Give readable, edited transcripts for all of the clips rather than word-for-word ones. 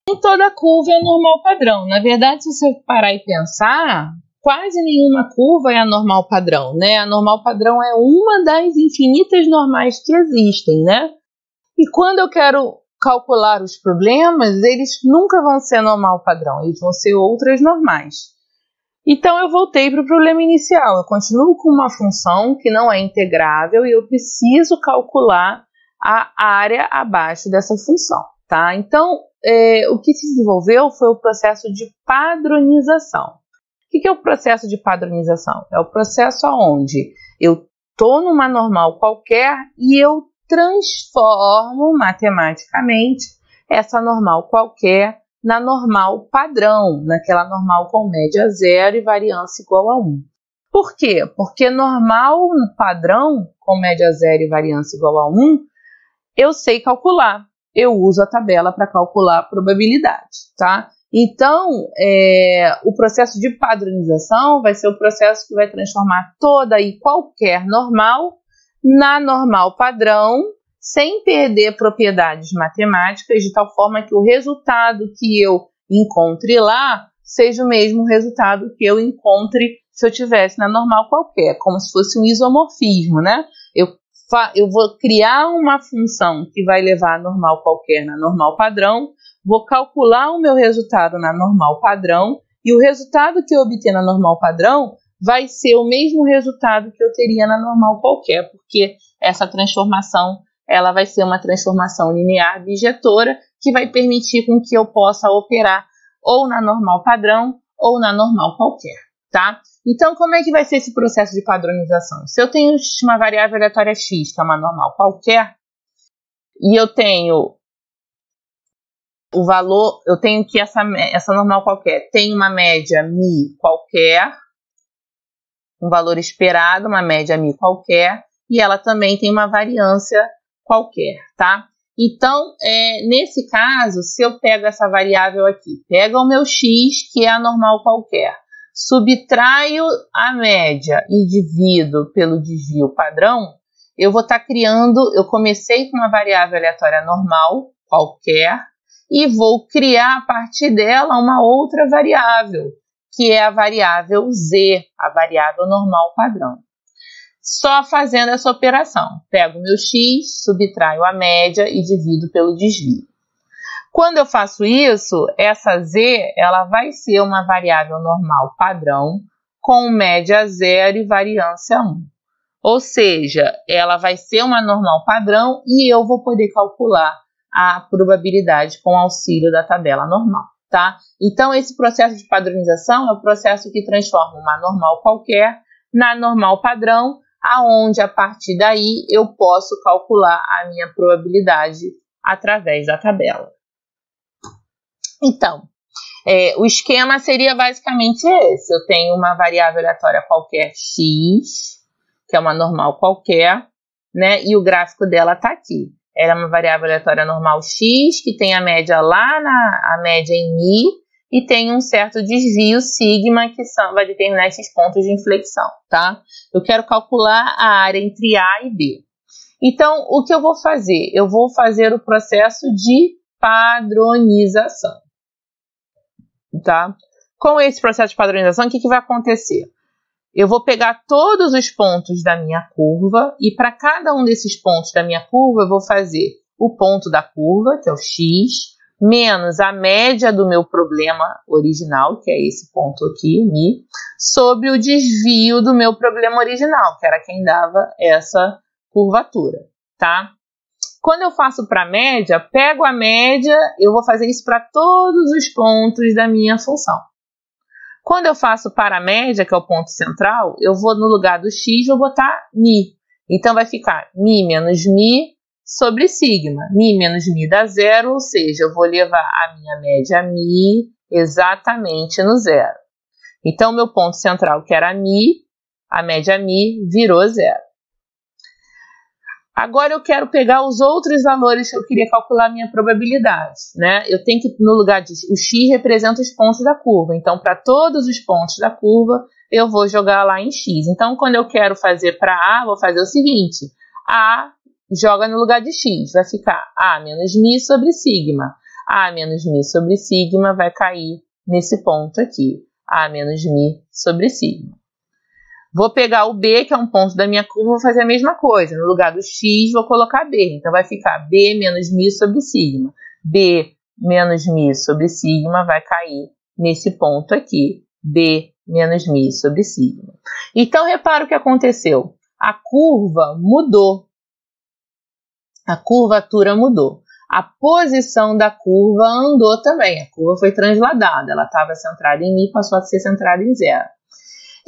Nem toda curva é normal padrão. Na verdade, se você parar e pensar, quase nenhuma curva é a normal padrão, né? A normal padrão é uma das infinitas normais que existem, né? E quando eu quero calcular os problemas, eles nunca vão ser normal padrão, eles vão ser outras normais. Então eu voltei para o problema inicial, eu continuo com uma função que não é integrável e eu preciso calcular a área abaixo dessa função, tá? Então, o que se desenvolveu foi o processo de padronização. O que é o processo de padronização? É o processo onde eu estou numa normal qualquer e eu transformo matematicamente essa normal qualquer na normal padrão, naquela normal com média zero e variância igual a 1. Por quê? Porque normal padrão com média zero e variância igual a 1, eu sei calcular. Eu uso a tabela para calcular a probabilidade, tá? Então, o processo de padronização vai ser o processo que vai transformar toda e qualquer normal na normal padrão, sem perder propriedades matemáticas, de tal forma que o resultado que eu encontre lá seja o mesmo resultado que eu encontre se eu tivesse na normal qualquer, como se fosse um isomorfismo, né? Eu vou criar uma função que vai levar a normal qualquer na normal padrão, vou calcular o meu resultado na normal padrão e o resultado que eu obter na normal padrão vai ser o mesmo resultado que eu teria na normal qualquer, porque essa transformação ela vai ser uma transformação linear bijetora que vai permitir com que eu possa operar ou na normal padrão ou na normal qualquer, tá? Então, como é que vai ser esse processo de padronização? Se eu tenho uma variável aleatória x, que é uma normal qualquer, e eu tenho o valor, eu tenho que essa normal qualquer tem uma média μ qualquer, um valor esperado, uma média μ qualquer, e ela também tem uma variância qualquer, tá? Então, nesse caso, se eu pego essa variável aqui, pego o meu x, que é a normal qualquer, subtraio a média e divido pelo desvio padrão, eu vou estar criando, eu comecei com uma variável aleatória normal qualquer, e vou criar a partir dela uma outra variável, que é a variável z, a variável normal padrão. Só fazendo essa operação, pego meu x, subtraio a média e divido pelo desvio. Quando eu faço isso, essa z ela vai ser uma variável normal padrão com média 0 e variância 1. Ou seja, ela vai ser uma normal padrão e eu vou poder calcular a probabilidade com auxílio da tabela normal, tá? Então, esse processo de padronização é o processo que transforma uma normal qualquer na normal padrão, aonde a partir daí eu posso calcular a minha probabilidade através da tabela. Então, o esquema seria basicamente esse. Eu tenho uma variável aleatória qualquer x, que é uma normal qualquer, né? E o gráfico dela está aqui. Ela é uma variável aleatória normal x, que tem a média lá a média em μ, e tem um certo desvio sigma, que vai determinar esses pontos de inflexão, tá? Eu quero calcular a área entre A e B. Então, o que eu vou fazer? Eu vou fazer o processo de padronização, tá? Com esse processo de padronização, o que vai acontecer? Eu vou pegar todos os pontos da minha curva e para cada um desses pontos da minha curva eu vou fazer o ponto da curva, que é o x, menos a média do meu problema original, que é esse ponto aqui, μ, sobre o desvio do meu problema original, que era quem dava essa curvatura, tá? Quando eu faço para a média, pego a média, eu vou fazer isso para todos os pontos da minha função. Quando eu faço para a média, que é o ponto central, eu vou no lugar do x, vou botar μ. Então vai ficar μ menos μ sobre sigma. μ menos μ dá zero, ou seja, eu vou levar a minha média μ exatamente no zero. Então, meu ponto central, que era μ, a média μ virou zero. Agora eu quero pegar os outros valores que eu queria calcular a minha probabilidade, né? Eu tenho que, no lugar de... O x representa os pontos da curva. Então, para todos os pontos da curva, eu vou jogar lá em x. Então, quando eu quero fazer para A, vou fazer o seguinte. A joga no lugar de x. Vai ficar A menos μ sobre sigma. A menos μ sobre sigma vai cair nesse ponto aqui. A menos μ sobre sigma. Vou pegar o B, que é um ponto da minha curva, vou fazer a mesma coisa. No lugar do x, vou colocar B. Então, vai ficar B menos μ sobre sigma. B menos μ sobre sigma vai cair nesse ponto aqui. B menos μ sobre sigma. Então, repara o que aconteceu. A curva mudou. A curvatura mudou. A posição da curva andou também. A curva foi transladada. Ela estava centrada em μ, passou a ser centrada em zero.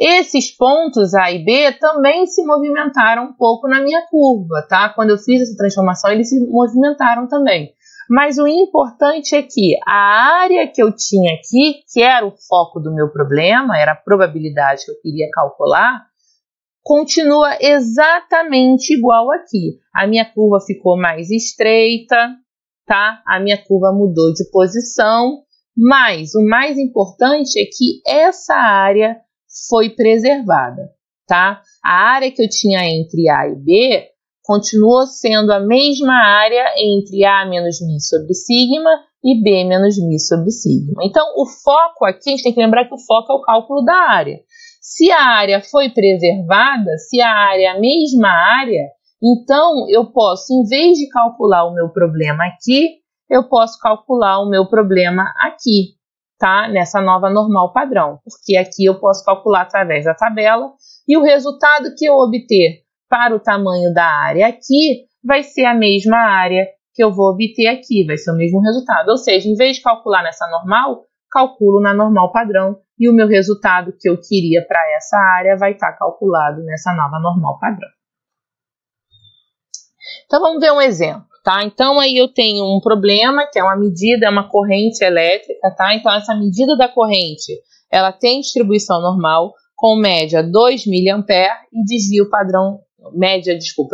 Esses pontos A e B também se movimentaram um pouco na minha curva, tá? Quando eu fiz essa transformação, eles se movimentaram também. Mas o importante é que a área que eu tinha aqui, que era o foco do meu problema, era a probabilidade que eu queria calcular, continua exatamente igual aqui. A minha curva ficou mais estreita, tá? A minha curva mudou de posição, mas o mais importante é que essa área foi preservada, tá? A área que eu tinha entre A e B continuou sendo a mesma área entre A menos μ sobre sigma e B menos μ sobre sigma. Então, o foco aqui, a gente tem que lembrar que o foco é o cálculo da área. Se a área foi preservada, se a área é a mesma área, então eu posso, em vez de calcular o meu problema aqui, eu posso calcular o meu problema aqui, tá? Nessa nova normal padrão, porque aqui eu posso calcular através da tabela e o resultado que eu obter para o tamanho da área aqui vai ser a mesma área que eu vou obter aqui, vai ser o mesmo resultado. Ou seja, em vez de calcular nessa normal, calculo na normal padrão e o meu resultado que eu queria para essa área vai estar calculado nessa nova normal padrão. Então, vamos ver um exemplo. Tá? Então, aí eu tenho um problema, que é uma medida, é uma corrente elétrica, tá? Então, essa medida da corrente, ela tem distribuição normal, com média 2 mA e desvio padrão,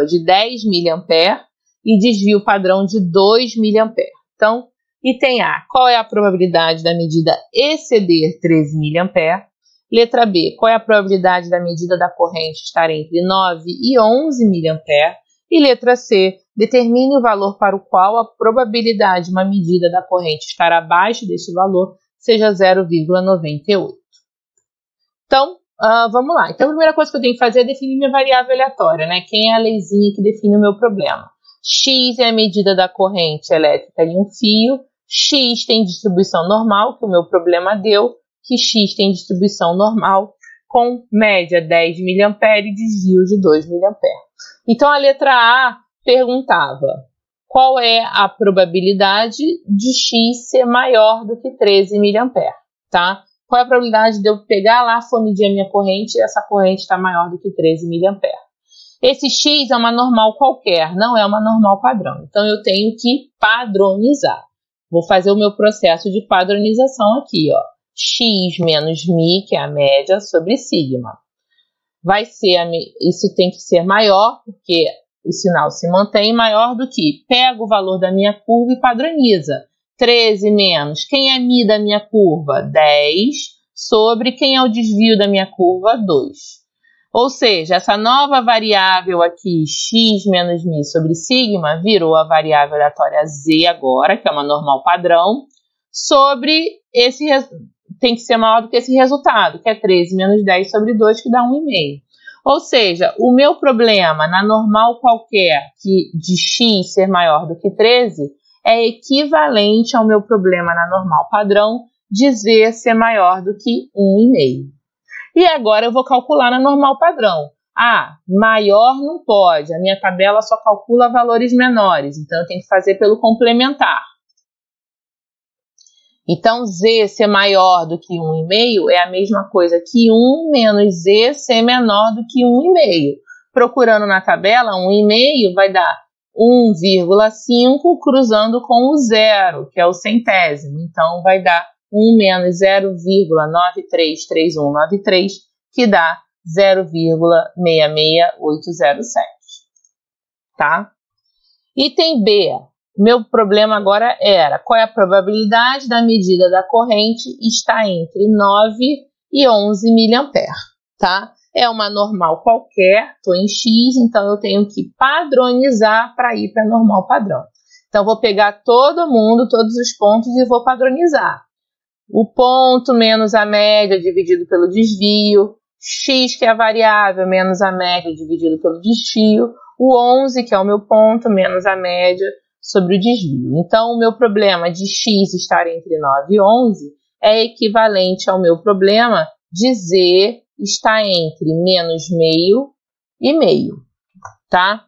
de 10 mA e desvio padrão de 2 mA. Então, item A, qual é a probabilidade da medida exceder 13 mA? Letra B, qual é a probabilidade da medida da corrente estar entre 9 e 11 mA? E letra C, determine o valor para o qual a probabilidade de uma medida da corrente estar abaixo deste valor seja 0,98. Então, vamos lá. Então, a primeira coisa que eu tenho que fazer é definir minha variável aleatória, né? Quem é a leizinha que define o meu problema? X é a medida da corrente elétrica em um fio, X tem distribuição normal, que o meu problema deu, que X tem distribuição normal com média 10 mA e desvio de 2 mA. Então, a letra A perguntava qual é a probabilidade de X ser maior do que 13 mA, tá? Qual é a probabilidade de eu pegar lá, for medir a minha corrente e essa corrente está maior do que 13 mA? Esse X é uma normal qualquer, não é uma normal padrão. Então, eu tenho que padronizar. Vou fazer o meu processo de padronização aqui, ó. X menos μ, que é a média, sobre sigma. Vai ser, isso tem que ser maior, porque o sinal se mantém maior do que, pego o valor da minha curva e padroniza. 13 menos, quem é μ da minha curva? 10, sobre quem é o desvio da minha curva? 2. Ou seja, essa nova variável aqui, x menos μ sobre sigma, virou a variável aleatória z agora, que é uma normal padrão, sobre esse tem que ser maior do que esse resultado, que é 13 menos 10 sobre 2, que dá 1,5. Ou seja, o meu problema na normal qualquer que de x ser maior do que 13 é equivalente ao meu problema na normal padrão de z ser maior do que 1,5. E agora eu vou calcular na normal padrão. Maior não pode, a minha tabela só calcula valores menores, então eu tenho que fazer pelo complementar. Então, z ser maior do que 1,5 é a mesma coisa que 1 menos z ser menor do que 1,5. Procurando na tabela, 1,5 vai dar 1,5 cruzando com o zero, que é o centésimo. Então, vai dar 1 menos 0,933193, que dá 0,66807. Tá? Item B. Meu problema agora era qual é a probabilidade da medida da corrente estar entre 9 e 11 mA, tá? É uma normal qualquer, estou em X, então eu tenho que padronizar para ir para a normal padrão. Então, vou pegar todo mundo, todos os pontos e vou padronizar. O ponto menos a média dividido pelo desvio, x, que é a variável, menos a média dividido pelo desvio, o 11, que é o meu ponto, menos a média sobre o desvio. Então, o meu problema de x estar entre 9 e 11 é equivalente ao meu problema de z estar entre menos meio e meio, tá?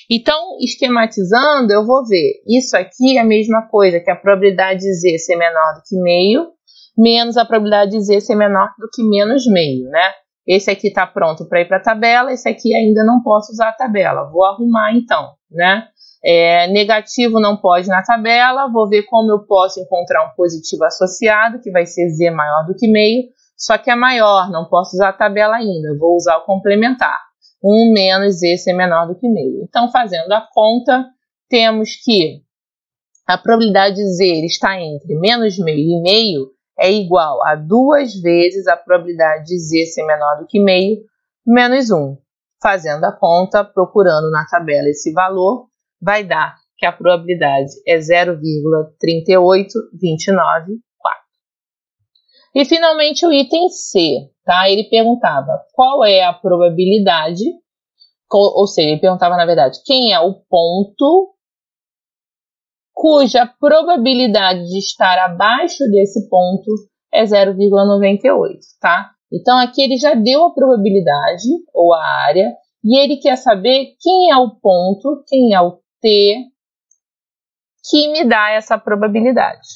Então, esquematizando, eu vou ver, isso aqui é a mesma coisa que a probabilidade de z ser menor do que meio, menos a probabilidade de z ser menor do que menos meio, né? Esse aqui está pronto para ir para a tabela, esse aqui ainda não posso usar a tabela. Vou arrumar então, né? Negativo não pode na tabela, vou ver como eu posso encontrar um positivo associado, que vai ser z maior do que meio, só que é maior, não posso usar a tabela ainda, vou usar o complementar. 1 menos z ser menor do que meio. Então, fazendo a conta, temos que a probabilidade de z estar entre menos meio e meio é igual a 2 vezes a probabilidade de z ser menor do que meio, menos 1. Fazendo a conta, procurando na tabela esse valor, vai dar que a probabilidade é 0,38294. E, finalmente, o item C, tá? Ele perguntava qual é a probabilidade, ou seja, ele perguntava, na verdade, quem é o ponto cuja probabilidade de estar abaixo desse ponto é 0,98, tá? Então, aqui ele já deu a probabilidade, ou a área, e ele quer saber quem é o ponto, quem é o T, que me dá essa probabilidade,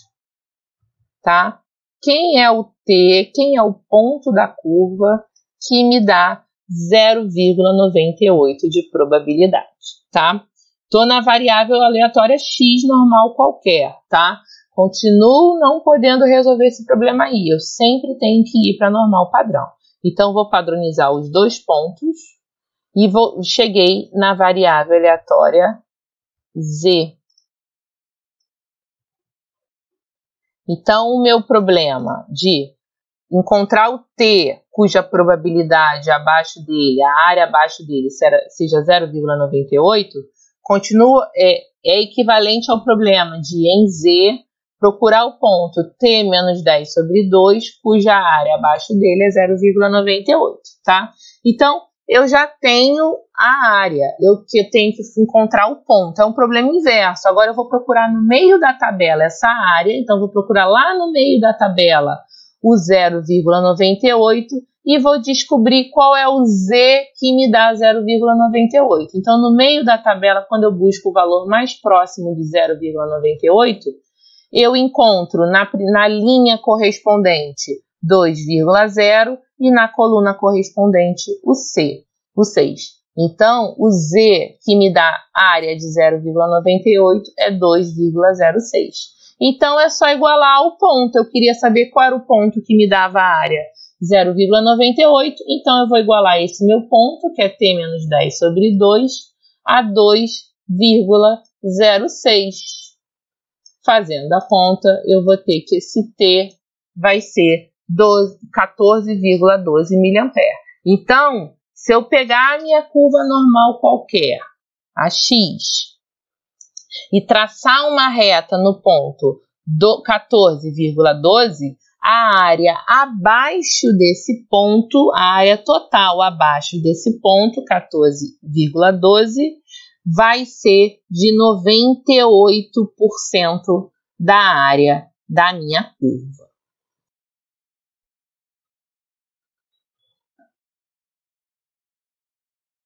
tá? Quem é o T, quem é o ponto da curva que me dá 0,98 de probabilidade, tá? Estou na variável aleatória x normal qualquer, tá? Continuo não podendo resolver esse problema aí. Eu sempre tenho que ir para normal padrão. Então, vou padronizar os dois pontos e cheguei na variável aleatória z. Então, o meu problema de encontrar o t, cuja probabilidade abaixo dele, a área abaixo dele seja 0,98, continua, é equivalente ao problema de, em z, procurar o ponto t menos 10 sobre 2, cuja área abaixo dele é 0,98, tá? Então, eu já tenho a área, eu tenho que encontrar o ponto. É um problema inverso. Agora eu vou procurar no meio da tabela essa área, então vou procurar lá no meio da tabela o 0,98 e vou descobrir qual é o z que me dá 0,98. Então, no meio da tabela, quando eu busco o valor mais próximo de 0,98, eu encontro na linha correspondente 2,0 e na coluna correspondente o 6. Então, o z que me dá área de 0,98 é 2,06. Então, é só igualar ao ponto. Eu queria saber qual era o ponto que me dava a área 0,98. Então, eu vou igualar esse meu ponto, que é t menos 10 sobre 2, a 2,06. Fazendo a conta, eu vou ter que esse t vai ser 14,12 mA. Então, se eu pegar a minha curva normal qualquer, a x, e traçar uma reta no ponto 14,12, a área abaixo desse ponto, a área total abaixo desse ponto, 14,12, vai ser de 98% da área da minha curva.